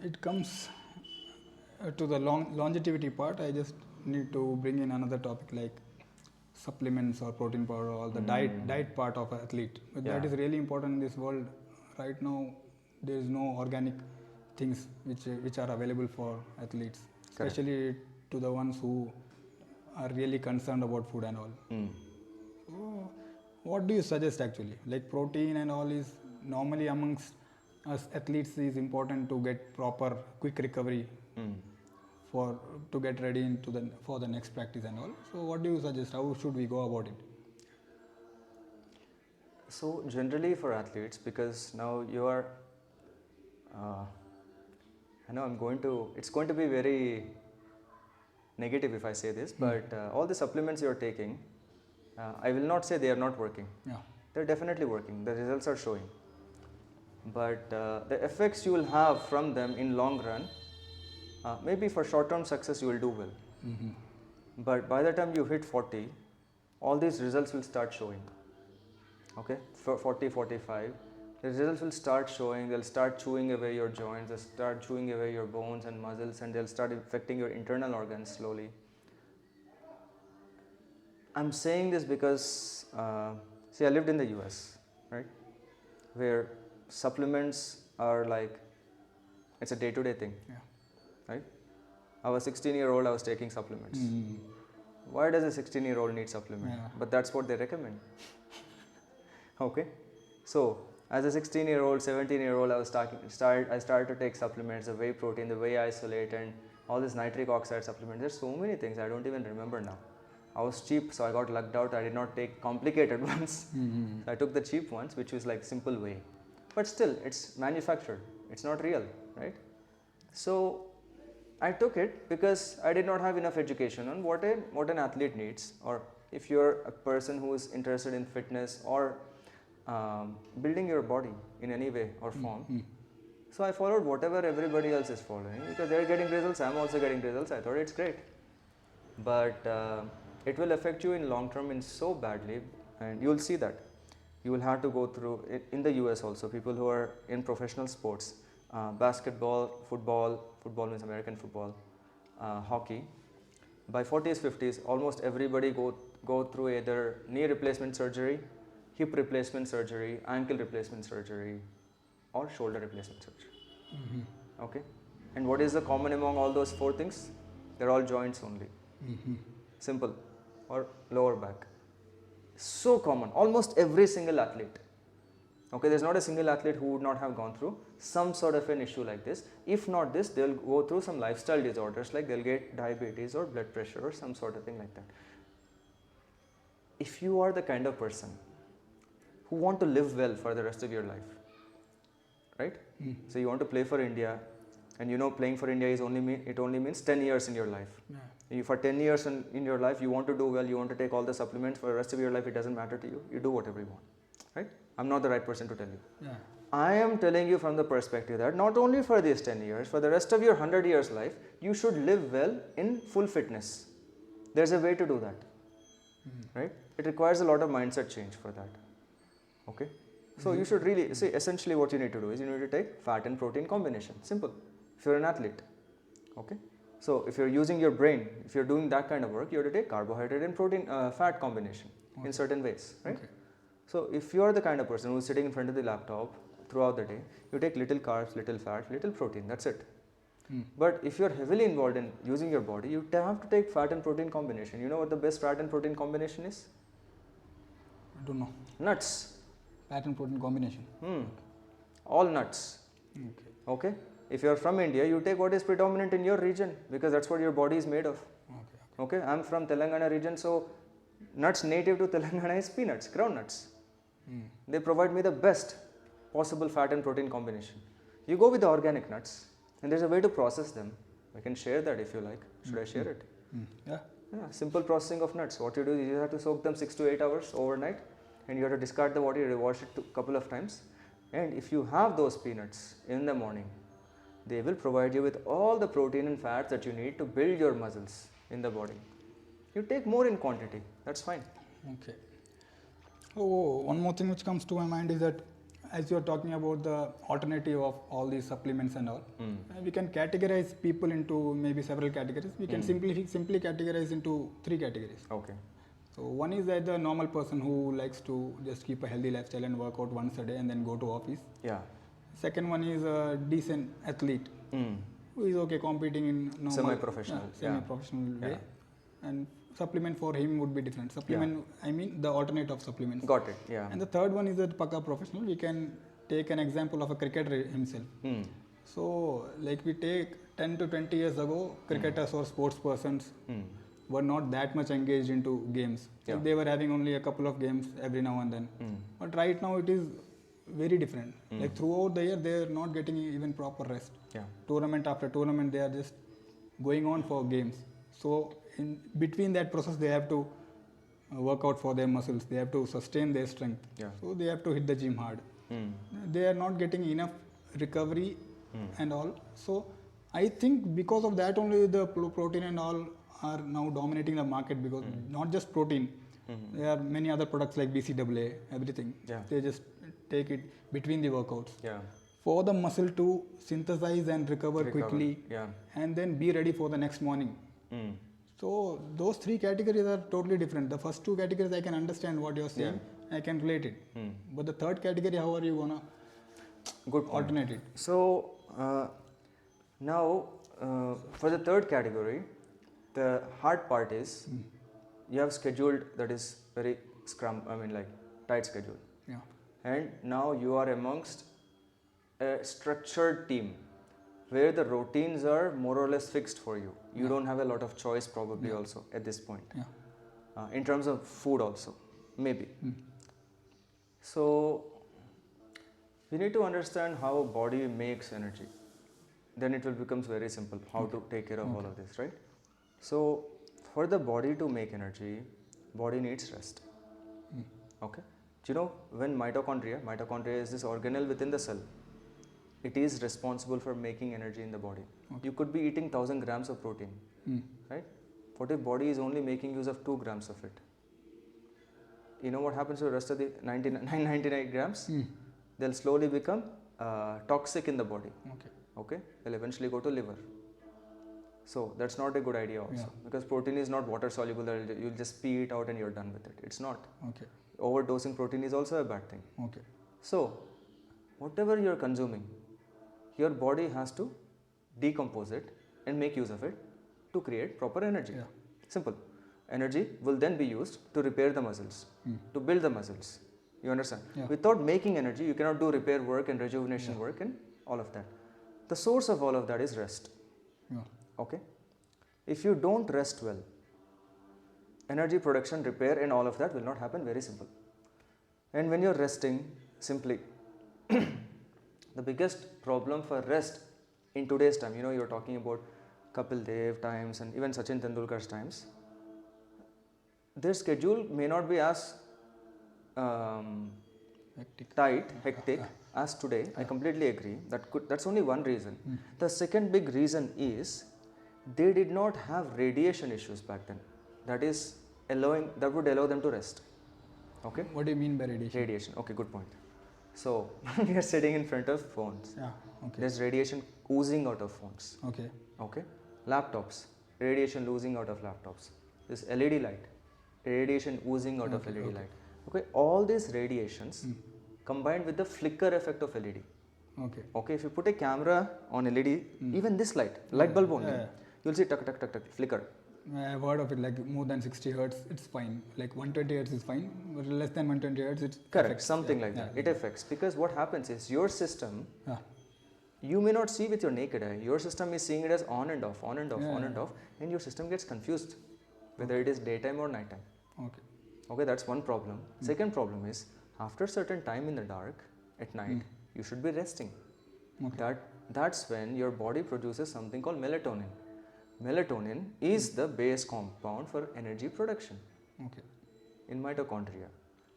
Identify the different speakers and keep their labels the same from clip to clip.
Speaker 1: it comes to the longevity part, I just need to bring in another topic like supplements or protein powder or the diet part of an athlete. But that is really important in this world. Right now, there is no organic things which are available for athletes, especially to the ones who are really concerned about food and all. So, what do you suggest actually? Like protein and all is normally amongst us athletes is important to get proper quick recovery to get ready for the next practice and all. So what do you suggest? How should we go about it?
Speaker 2: So generally for athletes, because now you are, I know it's going to be very negative if I say this, but all the supplements you are taking, I will not say they are not working.
Speaker 1: Yeah.
Speaker 2: They're definitely working. The results are showing. But the effects you will have from them in long run, maybe for short-term success you will do well. But by the time you hit 40, all these results will start showing. Okay, for 40, 45, the results will start showing. They'll start chewing away your joints, they'll start chewing away your bones and muscles, and they'll start affecting your internal organs slowly. I'm saying this because, see, I lived in the US, right, where supplements are like, it's a day-to-day thing, right? I was 16-year-old, I was taking supplements. Why does a 16-year-old need supplement? But that's what they recommend. Okay, so as a 16-year-old, 17-year-old, I started to take supplements, the whey protein, the whey isolate, and all this nitric oxide supplements. There's so many things I don't even remember now. I was cheap, so I got lucked out. I did not take complicated ones. So I took the cheap ones, which was like simple whey. But still, it's manufactured. It's not real, right? So I took it because I did not have enough education on what an athlete needs, or if you're a person who is interested in fitness or building your body in any way or form. So I followed whatever everybody else is following because they're getting results, I'm also getting results. I thought it's great. But it will affect you in long term in so badly, and you'll see that. You will have to go through it in the US also, people who are in professional sports, basketball, football means American football, hockey. By 40s, 50s, almost everybody go through either knee replacement surgery, hip replacement surgery, ankle replacement surgery, or shoulder replacement surgery. Okay, and what is the common among all those four things? They're all joints only. Simple, or lower back. So common, almost every single athlete. Okay, there's not a single athlete who would not have gone through some sort of an issue like this. If not this, they'll go through some lifestyle disorders, like they'll get diabetes or blood pressure or some sort of thing like that. If you are the kind of person who want to live well for the rest of your life, right? So you want to play for India, and you know playing for India is only means 10 years in your life. For 10 years in your life, you want to do well, you want to take all the supplements for the rest of your life, it doesn't matter to you, you do whatever you want, right? I'm not the right person to tell you. I am telling you from the perspective that not only for these 10 years, for the rest of your 100 years life, you should live well in full fitness. There's a way to do that, right? It requires a lot of mindset change for that. Okay, so you should really see, essentially what you need to do is you need to take fat and protein combination. Simple. If you're an athlete, okay, so if you're using your brain, if you're doing that kind of work, you have to take carbohydrate and protein fat combination in certain ways, right? So if you're the kind of person who's sitting in front of the laptop throughout the day, you take little carbs, little fat, little protein, that's it. But if you're heavily involved in using your body, you have to take fat and protein combination. You know what the best fat and protein combination is?
Speaker 1: I don't know.
Speaker 2: Nuts.
Speaker 1: Fat and protein combination.
Speaker 2: All nuts. Okay. If you're from India, you take what is predominant in your region because that's what your body is made of. Okay. I'm from Telangana region, so nuts native to Telangana is peanuts, groundnuts. They provide me the best possible fat and protein combination. You go with the organic nuts, and there's a way to process them. I can share that if you like. Should I share it?
Speaker 1: Yeah.
Speaker 2: Simple processing of nuts. What you do is you have to soak them 6 to 8 hours overnight, and you have to discard the water, you wash it a couple of times. And if you have those peanuts in the morning, they will provide you with all the protein and fats that you need to build your muscles in the body. You take more in quantity, that's fine.
Speaker 1: Okay. Oh, one more thing which comes to my mind is that as you are talking about the alternative of all these supplements and all, we can categorize people into maybe several categories. We can simply categorize into 3 categories.
Speaker 2: Okay.
Speaker 1: So one is that the normal person who likes to just keep a healthy lifestyle and work out once a day and then go to office.
Speaker 2: Yeah.
Speaker 1: Second one is a decent athlete who is okay competing in normal, semi-professional way. And supplement for him would be different. Supplement, I mean the alternate of supplements.
Speaker 2: Got it. Yeah.
Speaker 1: And the third one is a Paka professional. We can take an example of a cricketer himself. So like we take 10 to 20 years ago, cricketers or sports persons were not that much engaged into games.
Speaker 2: Yeah.
Speaker 1: They were having only a couple of games every now and then. But right now it is very different. Like throughout the year they are not getting even proper rest.
Speaker 2: Yeah.
Speaker 1: Tournament after tournament they are just going on for games. So in between that process they have to work out for their muscles. They have to sustain their strength.
Speaker 2: Yeah.
Speaker 1: So they have to hit the gym hard. They are not getting enough recovery and all. So I think because of that only the protein and all are now dominating the market, because not just protein, there are many other products like BCAA, everything.
Speaker 2: Yeah.
Speaker 1: They just take it between the workouts.
Speaker 2: Yeah.
Speaker 1: For the muscle to synthesize and recover quickly,
Speaker 2: Yeah.
Speaker 1: and then be ready for the next morning. So those 3 categories are totally different. The first 2 categories I can understand what you're saying, I can relate it. But the third category, how are you gonna alternate it?
Speaker 2: So now for the third category, the hard part is you have scheduled that is very tight schedule.
Speaker 1: Yeah.
Speaker 2: And now you are amongst a structured team where the routines are more or less fixed for you. You don't have a lot of choice probably also at this point.
Speaker 1: Yeah.
Speaker 2: In terms of food also, maybe. So we need to understand how body makes energy. Then it will becomes very simple how to take care of all of this, right? So for the body to make energy, body needs rest. Okay. Do you know when mitochondria is this organelle within the cell. It is responsible for making energy in the body. You could be eating 1000 grams of protein, right? What if body is only making use of 2 grams of it? You know what happens to the rest of the 99 grams? They'll slowly become toxic in the body. Okay. They'll eventually go to liver. So that's not a good idea also, because protein is not water soluble that you'll just pee it out and you're done with it. It's not.
Speaker 1: Okay.
Speaker 2: Overdosing protein is also a bad thing.
Speaker 1: Okay.
Speaker 2: So whatever you're consuming, your body has to decompose it and make use of it to create proper energy.
Speaker 1: Yeah.
Speaker 2: Simple. Energy will then be used to repair the muscles, to build the muscles. You understand?
Speaker 1: Yeah.
Speaker 2: Without making energy, you cannot do repair work and rejuvenation work and all of that. The source of all of that is rest.
Speaker 1: Yeah.
Speaker 2: Okay? If you don't rest well, energy production, repair and all of that will not happen. Very simple. And when you're resting, simply the biggest problem for rest in today's time, you know, you're talking about Kapil Dev times and even Sachin Tendulkar's times, their schedule may not be as hectic as today. I completely agree. That's only one reason. The second big reason is they did not have radiation issues back then. That would allow them to rest. Okay?
Speaker 1: What do you mean by radiation?
Speaker 2: Radiation. Okay, good point. So we are sitting in front of phones.
Speaker 1: Yeah. Okay.
Speaker 2: There's radiation oozing out of phones.
Speaker 1: Okay.
Speaker 2: Okay. Laptops, radiation oozing out of laptops. This LED light, radiation oozing out of LED light. Okay. All these radiations combined with the flicker effect of LED.
Speaker 1: Okay.
Speaker 2: Okay. If you put a camera on LED, even this light bulb only, you'll see tuck tuck tuck tuck flicker.
Speaker 1: I've heard of it, like more than 60 hertz, it's fine. Like 120 hertz is fine, but less than 120 hertz, it's
Speaker 2: correct.
Speaker 1: Affects.
Speaker 2: Something like that. It affects, because what happens is your system, you may not see with your naked eye. Your system is seeing it as on and off, on and off, on and off, and your system gets confused whether it is daytime or nighttime.
Speaker 1: Okay.
Speaker 2: Okay, that's one problem. Second problem is after certain time in the dark at night, you should be resting.
Speaker 1: Okay.
Speaker 2: That's when your body produces something called melatonin. Melatonin is the base compound for energy production in mitochondria.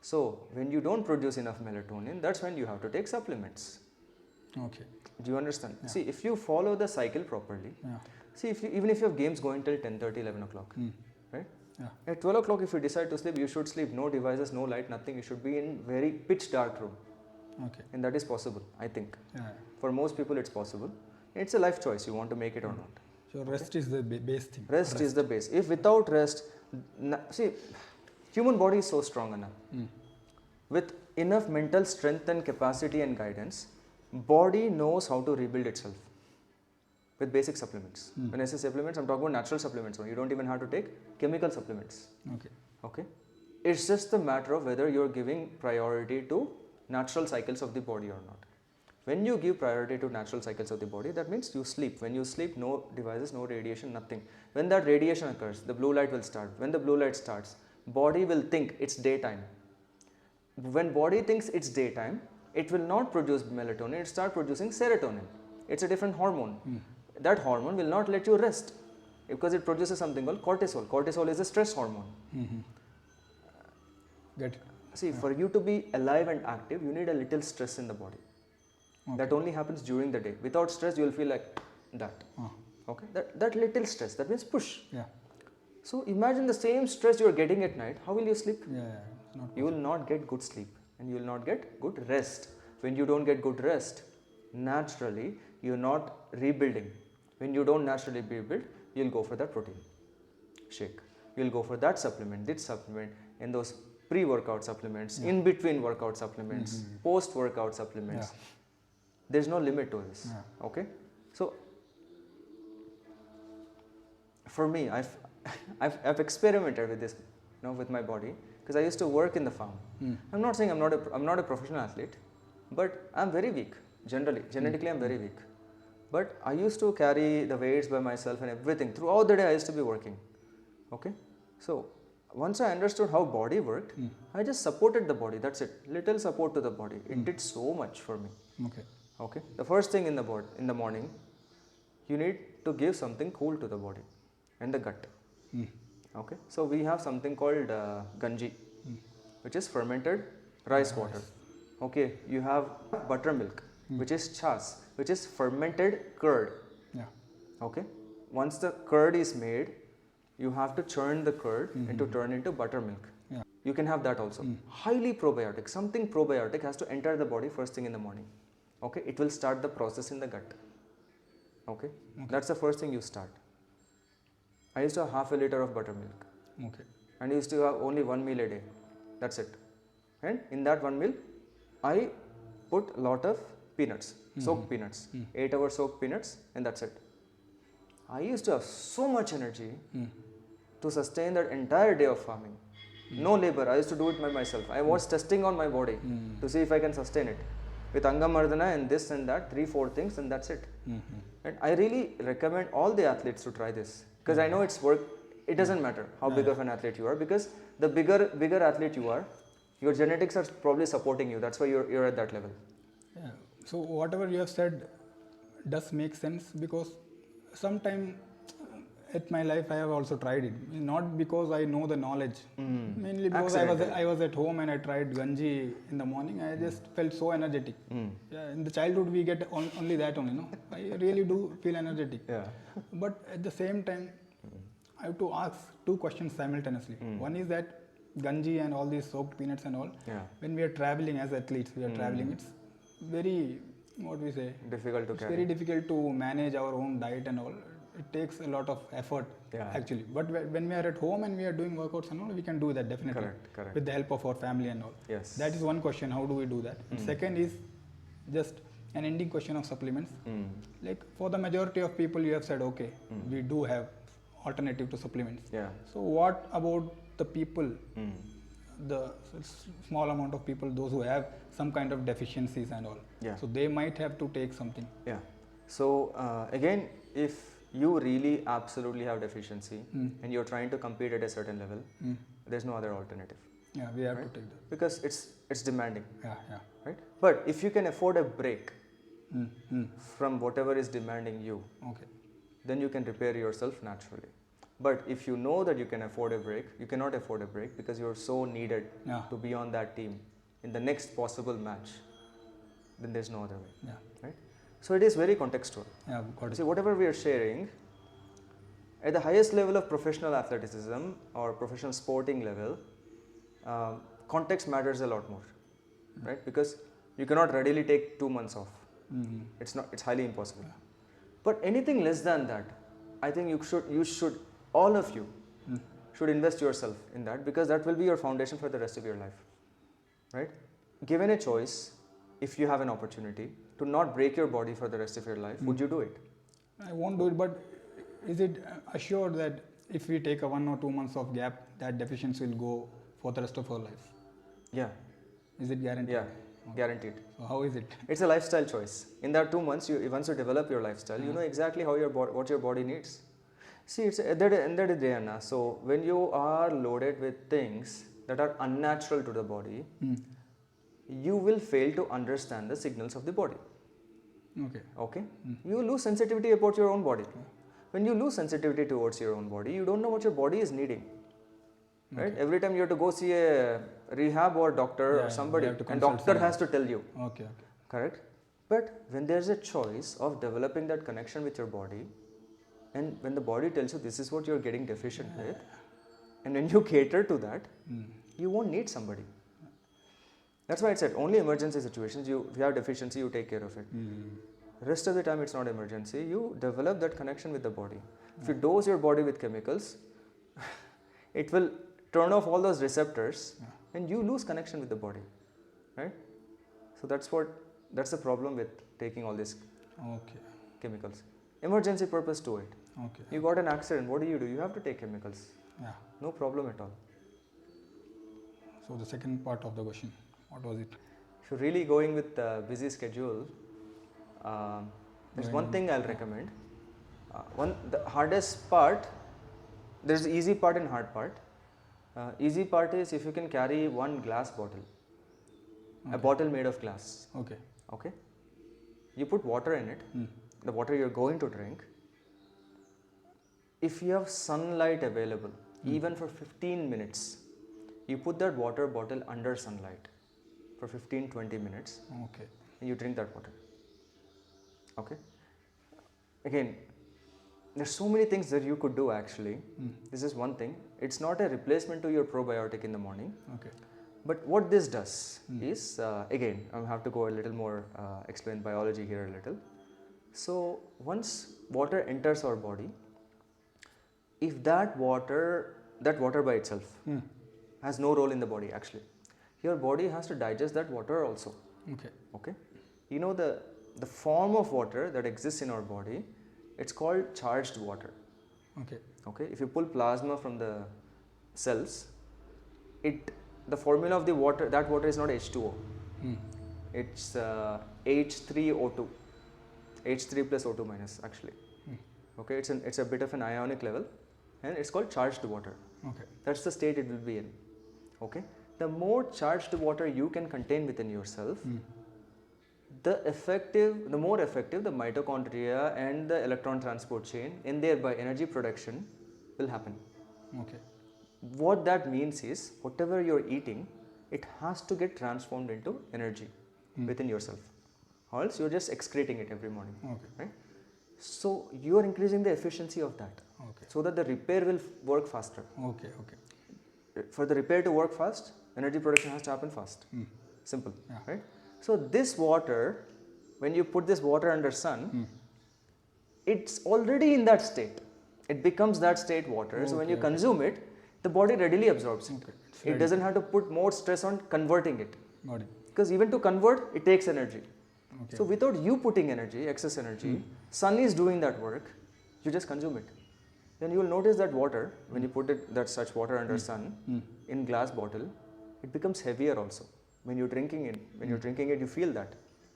Speaker 2: So when you don't produce enough melatonin, that's when you have to take supplements.
Speaker 1: Okay.
Speaker 2: Do you understand? See, if you follow the cycle properly, see, even if you have games going till 10:30, 11 o'clock, right? At 12 o'clock, if you decide to sleep, you should sleep. No devices, no light, nothing. You should be in very pitch dark room.
Speaker 1: Okay.
Speaker 2: And that is possible, I think.
Speaker 1: Yeah.
Speaker 2: For most people, it's possible. It's a life choice. You want to make it or not.
Speaker 1: So rest is the base thing.
Speaker 2: Rest is the base. If without rest, see, human body is so strong enough. With enough mental strength and capacity and guidance, body knows how to rebuild itself with basic supplements. When I say supplements, I'm talking about natural supplements. You don't even have to take chemical supplements.
Speaker 1: Okay.
Speaker 2: Okay. It's just a matter of whether you're giving priority to natural cycles of the body or not. When you give priority to natural cycles of the body, that means you sleep. When you sleep, no devices, no radiation, nothing. When that radiation occurs, the blue light will start. When the blue light starts, body will think it's daytime. When body thinks it's daytime, it will not produce melatonin, it starts producing serotonin. It's a different hormone. That hormone will not let you rest because it produces something called cortisol. Cortisol is a stress hormone.
Speaker 1: Get it.
Speaker 2: See, for you to be alive and active, you need a little stress in the body. Okay. That only happens during the day. Without stress, you will feel like that. Okay, that little stress, that means push.
Speaker 1: Yeah.
Speaker 2: So imagine the same stress you are getting at night. How will you sleep?
Speaker 1: Yeah. Not
Speaker 2: you will not get good sleep and you will not get good rest. When you don't get good rest, naturally you're not rebuilding. When you don't naturally rebuild, you'll go for that protein shake. You'll go for that supplement, this supplement, and those pre-workout supplements, in between workout supplements, post-workout supplements.
Speaker 1: Yeah.
Speaker 2: There's no limit to this.
Speaker 1: Yeah.
Speaker 2: Okay, so for me, I've experimented with this, with my body, because I used to work in the farm. I'm not saying I'm not a professional athlete, but I'm very weak. Genetically, I'm very weak. But I used to carry the weights by myself and everything. Throughout the day, I used to be working. Okay, so once I understood how body worked, I just supported the body. That's it. Little support to the body. It did so much for me.
Speaker 1: Okay.
Speaker 2: Okay. The first thing in the morning, you need to give something cool to the body and the gut. Okay. So we have something called ganji, which is fermented rice water. Okay. You have buttermilk, which is chas, which is fermented curd.
Speaker 1: Yeah.
Speaker 2: Okay. Once the curd is made, you have to churn the curd to turn into buttermilk.
Speaker 1: Yeah.
Speaker 2: You can have that also. Highly probiotic. Something probiotic has to enter the body first thing in the morning. Okay. It will start the process in the gut. Okay. That's the first thing you start. I used to have half a liter of buttermilk.
Speaker 1: Okay.
Speaker 2: And I used to have only one meal a day. That's it. And in that one meal, I put a lot of peanuts, soaked peanuts, 8-hour soaked peanuts, and that's it. I used to have so much energy to sustain that entire day of farming. No labor. I used to do it by myself. I was testing on my body to see if I can sustain it. With Angamardana and this and that, 3-4 things, and that's it. And I really recommend all the athletes to try this, because I know it's work. It doesn't matter how big of an athlete you are, because the bigger athlete you are, your genetics are probably supporting you. That's why you're at that level.
Speaker 1: Yeah. So whatever you have said does make sense, because sometime at my life I have also tried it. Not because I know the knowledge, mainly because I was at home and I tried ganji in the morning. I just felt so energetic. Yeah, in the childhood we get only that only, no? I really do feel energetic.
Speaker 2: Yeah.
Speaker 1: But at the same time, I have to ask 2 questions simultaneously. One is that ganji and all these soaked peanuts and all, when we are traveling as athletes, it's very, what we say,
Speaker 2: difficult to carry.
Speaker 1: It's very difficult to manage our own diet and all. It takes a lot of effort actually. But when we are at home and we are doing workouts and all, we can do that definitely.
Speaker 2: Correct.
Speaker 1: With the help of our family and all.
Speaker 2: Yes.
Speaker 1: That is one question. How do we do that? And second is just an ending question of supplements. Like for the majority of people, you have said, okay, we do have alternative to supplements.
Speaker 2: Yeah.
Speaker 1: So what about the people, the small amount of people, those who have some kind of deficiencies and all?
Speaker 2: Yeah.
Speaker 1: So they might have to take something.
Speaker 2: Yeah. So again, if you really absolutely have deficiency and you're trying to compete at a certain level, there's no other alternative.
Speaker 1: Yeah, we have to take that.
Speaker 2: Because it's demanding.
Speaker 1: Yeah.
Speaker 2: Right? But if you can afford a break from whatever is demanding you, then you can repair yourself naturally. But if you know that you can afford a break, you cannot afford a break because you're so needed to be on that team in the next possible match, then there's no other way.
Speaker 1: Yeah.
Speaker 2: Right? So it is very contextual.
Speaker 1: Yeah, got it.
Speaker 2: See, whatever we are sharing, at the highest level of professional athleticism or professional sporting level, context matters a lot more, right? Because You cannot readily take 2 months off. It's highly impossible. But anything less than that, I think you should all of you should invest yourself in that, because that will be your foundation for the rest of your life, right? Given a choice, if you have an opportunity to not break your body for the rest of your life, would you do it?
Speaker 1: I won't do it, but is it assured that if we take a 1 or 2 months of gap, that deficiency will go for the rest of our life?
Speaker 2: Yeah.
Speaker 1: Is it guaranteed?
Speaker 2: Yeah, guaranteed.
Speaker 1: So how is it?
Speaker 2: It's a lifestyle choice. In that 2 months, once you develop your lifestyle, you know exactly how what your body needs. See, it's at the end of the day, Anna. So when you are loaded with things that are unnatural to the body, you will fail to understand the signals of the body. Okay. You lose sensitivity about your own body. When you lose sensitivity towards your own body, you don't know what your body is needing. Right? Every time you have to go see a rehab or doctor or somebody, and doctor has to tell you. Correct? But when there's a choice of developing that connection with your body, and when the body tells you this is what you're getting deficient with, and when you cater to that, you won't need somebody. That's why I said only emergency situations, if you have deficiency, you take care of it. Rest of the time, it's not emergency. You develop that connection with the body. If you dose your body with chemicals, it will turn off all those receptors, and you lose connection with the body, right? So that's the problem with taking all these chemicals. Emergency purpose to it. You got an accident, what do? You have to take chemicals. No problem at all.
Speaker 1: So the second part of the question, what was it?
Speaker 2: If you're really going with a busy schedule, there's one thing I'll recommend. The hardest part, there's the easy part and hard part. Easy part is if you can carry one glass bottle, a bottle made of glass. Okay. You put water in it, the water you're going to drink. If you have sunlight available, even for 15 minutes, you put that water bottle under sunlight for 15-20 minutes, and you drink that water. Okay. Again, there's so many things that you could do actually. This is one thing. It's not a replacement to your probiotic in the morning. But what this does is, again, I have to go a little more, explain biology here a little. So once water enters our body, if that water by itself has no role in the body actually, your body has to digest that water also. Okay. You know the form of water that exists in our body, it's called charged water. Okay. If you pull plasma from the cells, the formula of that water is not H2O. It's H3O2. H3 plus O2 minus actually. Okay, it's a bit of an ionic level, and it's called charged water. That's the state it will be in. Okay. The more charged water you can contain within yourself, the more effective the mitochondria and the electron transport chain, and thereby energy production will happen. What that means is, whatever you're eating, it has to get transformed into energy within yourself, or else you're just excreting it every morning. Right? So you are increasing the efficiency of that, so that the repair will work faster. For the repair to work fast, energy production has to happen fast. Simple. Right? So this water, when you put this water under sun, it's already in that state. It becomes that state water. So when you consume it, the body readily absorbs it. It doesn't have to put more stress on converting it. Because even to convert, it takes energy. So without you putting energy, excess energy, sun is doing that work, you just consume it. Then you will notice that water, when you put such water under sun in glass bottle, it becomes heavier also. When you're drinking it, you feel that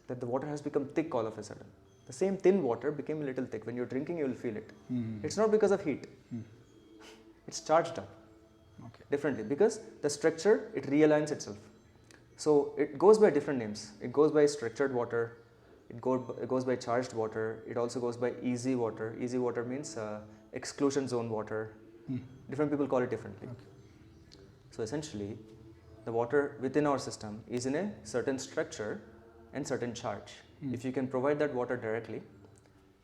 Speaker 2: the water has become thick all of a sudden. The same thin water became a little thick. When you're drinking, you will feel it. It's not because of heat. It's charged up differently, because the structure, it realigns itself. So it goes by different names. It goes by structured water. It goes by charged water. It also goes by easy water. Easy water means exclusion zone water. Different people call it differently. So essentially, the water within our system is in a certain structure and certain charge. If you can provide that water directly,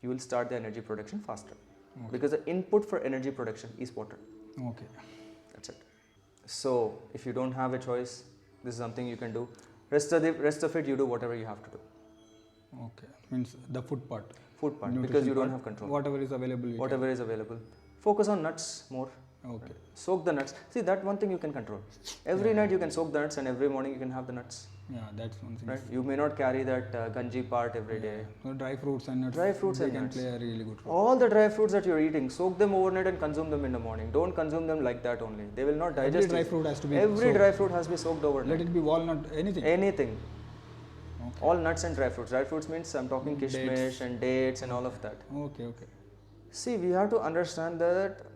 Speaker 2: you will start the energy production faster. Because the input for energy production is water. That's it. So if you don't have a choice, this is something you can do. Rest of it, you do whatever you have to do.
Speaker 1: Okay, means the food part.
Speaker 2: Food part,
Speaker 1: Nutrition
Speaker 2: because you don't
Speaker 1: part,
Speaker 2: have control.
Speaker 1: Whatever is available.
Speaker 2: Whatever is available. Focus on nuts more.
Speaker 1: Okay.
Speaker 2: Soak the nuts. See, that one thing you can control. Every night you can soak the nuts, and every morning you can have the nuts.
Speaker 1: Yeah, that's one thing.
Speaker 2: Right? You may not carry that ganji part every day.
Speaker 1: So dry fruits and nuts.
Speaker 2: Dry fruits
Speaker 1: they
Speaker 2: and
Speaker 1: can
Speaker 2: nuts.
Speaker 1: play a really good role.
Speaker 2: All the dry fruits that you're eating, soak them overnight and consume them in the morning. Don't consume them like that only. They will not digest.
Speaker 1: Every dry fruit has to be.
Speaker 2: Every dry fruit has to be soaked overnight.
Speaker 1: Let it be walnut, anything.
Speaker 2: Anything.
Speaker 1: Okay.
Speaker 2: All nuts and dry fruits. Dry fruits means I'm talking kishmish and dates and all of that.
Speaker 1: Okay.
Speaker 2: See, we have to understand that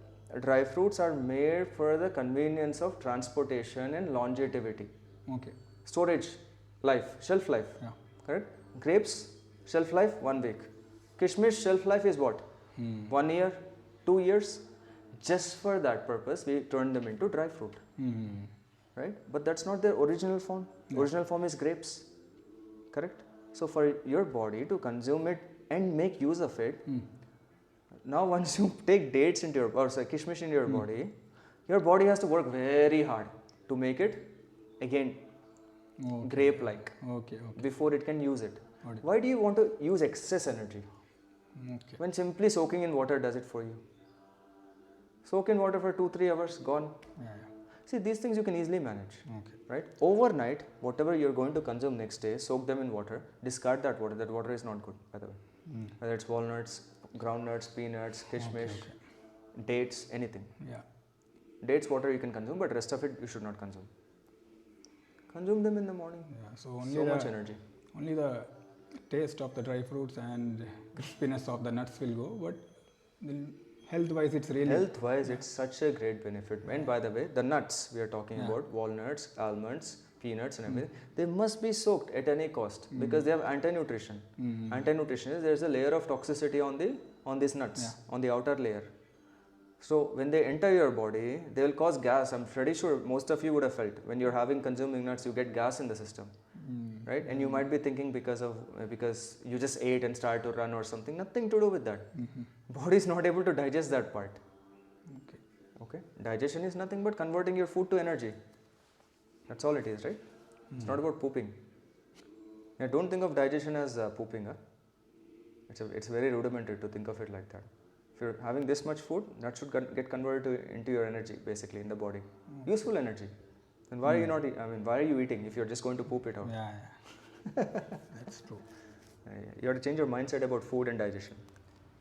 Speaker 2: dry fruits are made for the convenience of transportation and longevity.
Speaker 1: Okay.
Speaker 2: Storage, life, shelf life.
Speaker 1: Yeah.
Speaker 2: Correct? Grapes, shelf life 1 week. Kishmish, shelf life is what? 1 year, 2 years. Just for that purpose, we turn them into dry fruit. Right? But that's not their original form.
Speaker 1: Yeah.
Speaker 2: Original form is grapes. Correct? So for your body to consume it and make use of it, now once you take dates into your, or sorry, kishmish into your body has to work very hard to make it again grape-like before it can use it.
Speaker 1: Okay.
Speaker 2: Why do you want to use excess energy?
Speaker 1: Okay.
Speaker 2: When simply soaking in water does it for you. Soak in water for 2-3 hours, gone.
Speaker 1: Yeah.
Speaker 2: See, these things you can easily manage.
Speaker 1: Okay.
Speaker 2: Right? Overnight, whatever you're going to consume next day, soak them in water, discard that water. That water is not good, by the way. Whether it's walnuts, groundnuts, peanuts, kishmish, dates, anything.
Speaker 1: Yeah.
Speaker 2: Dates water you can consume, but rest of it you should not consume. Consume them in the morning.
Speaker 1: Yeah. So only
Speaker 2: So much energy.
Speaker 1: Only the taste of the dry fruits and crispiness of the nuts will go, but health-wise, it's really.
Speaker 2: Health-wise, it's such a great benefit. And by the way, the nuts we are talking about, walnuts, almonds, peanuts, and everything, they must be soaked at any cost because they have anti-nutrition. Anti-nutrition is there's a layer of toxicity on these nuts, on the outer layer. So when they enter your body, they will cause gas. I'm pretty sure most of you would have felt when you're consuming nuts, you get gas in the system, right? And you might be thinking because you just ate and started to run or something. Nothing to do with that. Body is not able to digest that part. Okay. Digestion is nothing but converting your food to energy. That's all it is, right? It's not about pooping. Now, don't think of digestion as pooping. Huh? It's very rudimentary to think of it like that. If you're having this much food, that should get converted into your energy, basically, in the body. Useful energy. Then why are you not? Why are you eating if you're just going to poop it out?
Speaker 1: Yeah. That's true.
Speaker 2: You have to change your mindset about food and digestion.